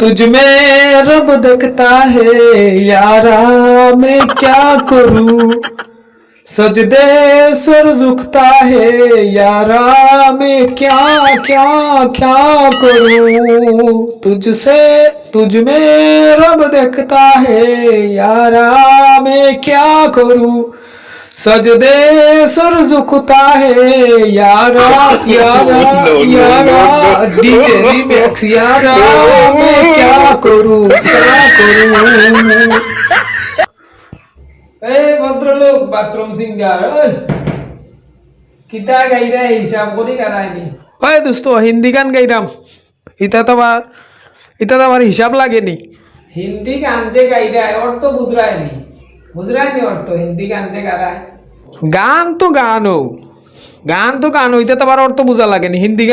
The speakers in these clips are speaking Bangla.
तुझ में रब देखता है यारा, मैं क्या करूं। सजदे सर झुकता है यारा, मैं क्या क्या क्या करूं। तुझ में रब देखता है यारा, मैं क्या करूं। सजदे सर झुकता है यारा, यारा यारा डीजे रिमिक्स यारा, मैं क्या करूं क्या करूं। ए ভদ্রলোক বাথরুম সিঙ্গার কিতা গাইরা হিসাব করি কারাইনি। ওই দোস্ত হিন্দি গান গাইরাম, এটা তো আমার হিসাব লাগেনি। হিন্দি গান যে গাইরা অর্থ বুঝরায়নি অর্থ হিন্দি গান যে গারায়। গান তো গান হইতে তো আবার অর্থ বোঝা লাগেনি। হিন্দি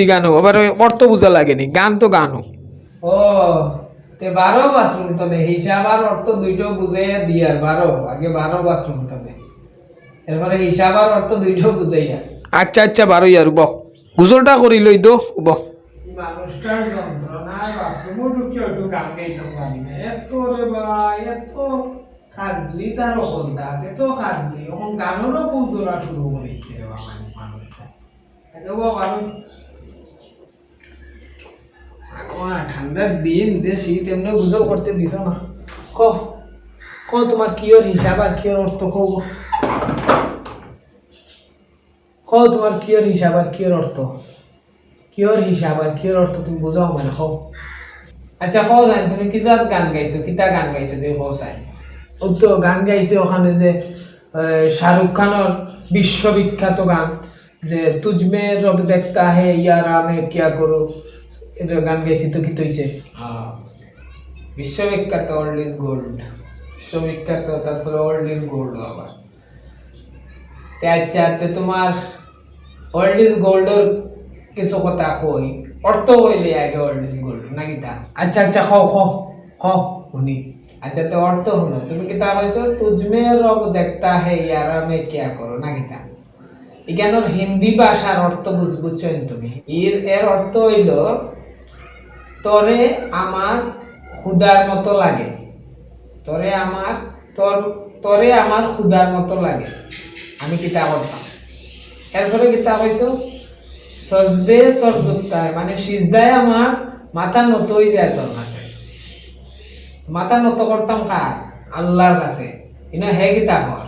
গান আবার অর্থ বোঝা লাগেনি। গান তো গানও। ও তে 12 বাথরুম তবে হিসাব আর অর্থ দুইটো বুঝাইয়া দিয়ার 12 আগে 12 বাথরুম তবে এরপরে হিসাব আর অর্থ দুইটো বুঝাইয়া। আচ্ছা 12 ইয়ার ব গুজলটা করি লই দো ব। মানুষটার যন্ত্রণায় বাথরুমও ঢুকে একটু গান গাইতে পারি না। এত রে ভাই এত খাদলি তার হলদা এত খাদলি এখন গানেরও ফুল তোলা শুরু করেছে রে বাবা মানুষটা। এত বাবা ঠান্ডার দিন যে শীত এমনি গুজব করতে দিছ না। ক তোমার কিয়র হিসাব আর কিয়র অর্থ তোমার কিয়র হিসাব আর কিয়র অর্থ তুমি বুঝাও মানে আচ্ছা জান তুমি কি জাত গান গাইছো, কিতা গান গাইছো তুমি চাই। ও তো গান গাইছে ওখানে যে শাহরুখ খানের বিশ্ববিখ্যাত গান যে তুজমে রব দেখতা হে ইয়ারা মে কিয়া করো, এটা গান গাইছি তো কি তৈছে বিশ্ববিখ্যাত ওল্ড ইজ গোল্ড, বিশ্ববিখ্যাত তারপরে ওল্ড ইজ গোল্ড আবার। আচ্ছা তোমার ওল্ড ইজ গোল্ডের কিছু কথা কই অর্থ হইলে আগে ওল্ড ইজ গোল্ড নাকি তা। আচ্ছা শুনি। আচ্ছা তো অর্থ শুনো তুমি কিতা কইছো তুজমে রব দেখতা হে ইয়ারা মে কিয়া করো নাকি তা। এখানের হিন্দি ভাষার অর্থ বুঝছো তুমি। এর অর্থ হইল তরে আমার ক্ষুধার মতো লাগে, তরে আমার ক্ষুধার মতো লাগে আমি কিতা করতাম। এরপরে কিতা কইছো সজদে সরজুক্তায় মানে সিজদায় আমার মাথা নত হয়ে যায় তোর কাছে। মাথা নত করতাম কার? আল্লাহর কাছে। হে কিতা কর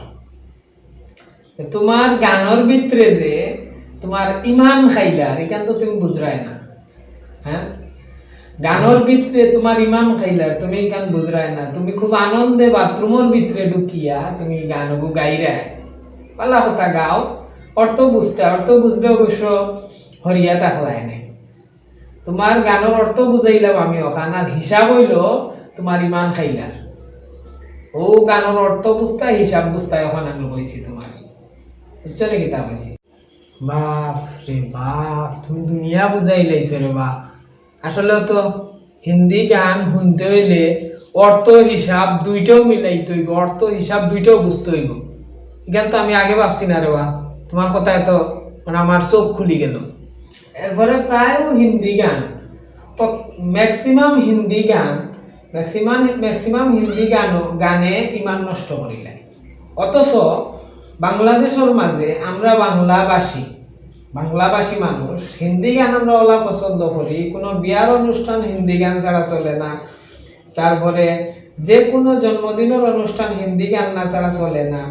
তোমার গানের ভিতরে যে তোমার ইমান খাইলার এখান তো তুমি বুঝরাই না। হ্যাঁ গানের ভিতরে তোমার ইমান খাইলার তুমি এখান বুঝরাই না। তুমি খুব আনন্দে বাথরুমের ভিতরে ঢুকিয়া তুমি গানগু গাইরা পালা কথা গাও, অর্থ বুঝলে অবশ্য হরিয়া তাকলাই নাই। তোমার গানের অর্থ বুঝাইলাম আমি ওখান, আর হিসাব হইল তোমার ইমান খাইলার। ও গানের অর্থ বুঝতা হিসাব বুঝতা এখন আমি কইছি তোমার বুঝছো নাকি তা কইছি। বাপ রে বাপ তুমি দুনিয়া বুঝাই লাইছো রে বাপ। আসলে তো হিন্দি গান শুনতে হইলে অর্থ হিসাব দুইটাও মিলাইতে হইব, অর্থ হিসাব দুইটাও বুঝতে হইব। এখান তো আমি আগে ভাবছি না রে বা, তোমার কথায় তো মানে আমার চোখ খুলি গেল। এরপরে প্রায় হিন্দি গান ম্যাক্সিমাম হিন্দি গানে ইমান নষ্ট করিলে। অথচ বাংলাদেশের মাঝে আমরা বাংলাভাষী মানুষ হিন্দি গান আমরা ওলা পছন্দ করি। কোনো বিয়ার অনুষ্ঠান হিন্দি গান ছাড়া চলে না, তারপরে যে কোনো জন্মদিনের অনুষ্ঠান হিন্দি গান না ছাড়া চলে না,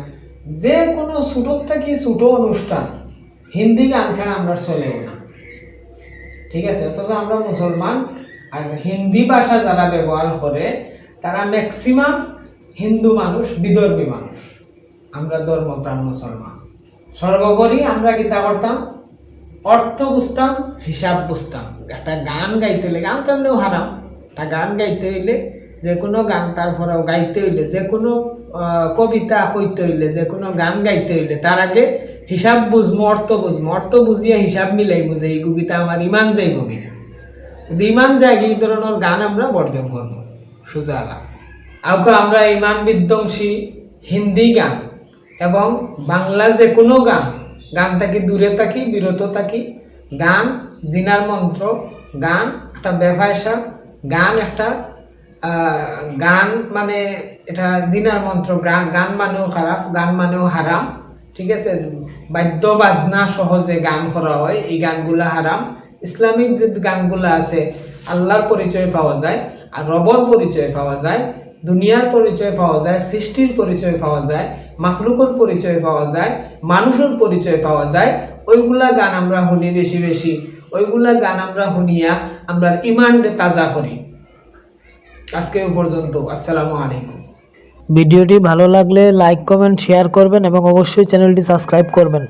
যে কোনো ছোট থেকে ছোট অনুষ্ঠান হিন্দি গান ছাড়া আমরা চলেও না। ঠিক আছে, অথচ আমরা মুসলমান আর হিন্দি ভাষা যারা ব্যবহার করে তারা ম্যাক্সিমাম হিন্দু মানুষ, বিদর্ভী মানুষ। আমরা ধর্মপ্রাণ মুসলমান। সর্বোপরি আমরা কিতা করতাম অর্থ বুঝতাম, হিসাব বুঝতাম। একটা গান গাইতে হইলে, গান তো এমনিও হারাম, একটা গান গাইতে হইলে যে কোনো গান, তারপরেও গাইতে হইলে যে কোনো কবিতা কইতে হইলে, যে কোনো গান গাইতে হইলে তার আগে হিসাব বুঝবো, অর্থ বুঝিয়ে হিসাব মিলাইবো যে এই কবিতা আমার ইমান যাইব কিনা। যদি ইমান যায় এই ধরনের গান আমরা বর্জন করবো সোজা আলাপ। আমরা ইমান বিধ্বংসী হিন্দি গান এবং বাংলা যে কোনো গান থেকে দূরে থাকি, বিরত থাকি। গান জিনার মন্ত্র, গান একটা বেফায়সা, গান একটা গান মানে এটা জিনার মন্ত্র, গান মানেও খারাপ, গান মানেও হারাম, ঠিক আছে। বাদ্য বাজনা সহজে গান করা হয়, এই গানগুলা হারাম। ইসলামিক যে গানগুলা আছে আল্লাহর পরিচয় পাওয়া যায়, আর রবর পরিচয় পাওয়া যায়, দুনিয়ার পরিচয় পাওয়া যায়, সৃষ্টির পরিচয় পাওয়া যায়, মাখলুকের পরিচয় পাওয়া যায়, মানুষের পরিচয় পাওয়া যায়। ওইগুলা গান আমরা শুনি বেশি বেশি, ওইগুলা গান আমরা শুনিয়া আমরা ইমানকে তাজা করি। আজকে পর্যন্ত, আসসালামু আলাইকুম। ভিডিওটি ভালো লাগলে লাইক কমেন্ট শেয়ার করবেন এবং অবশ্যই চ্যানেলটি সাবস্ক্রাইব করবেন।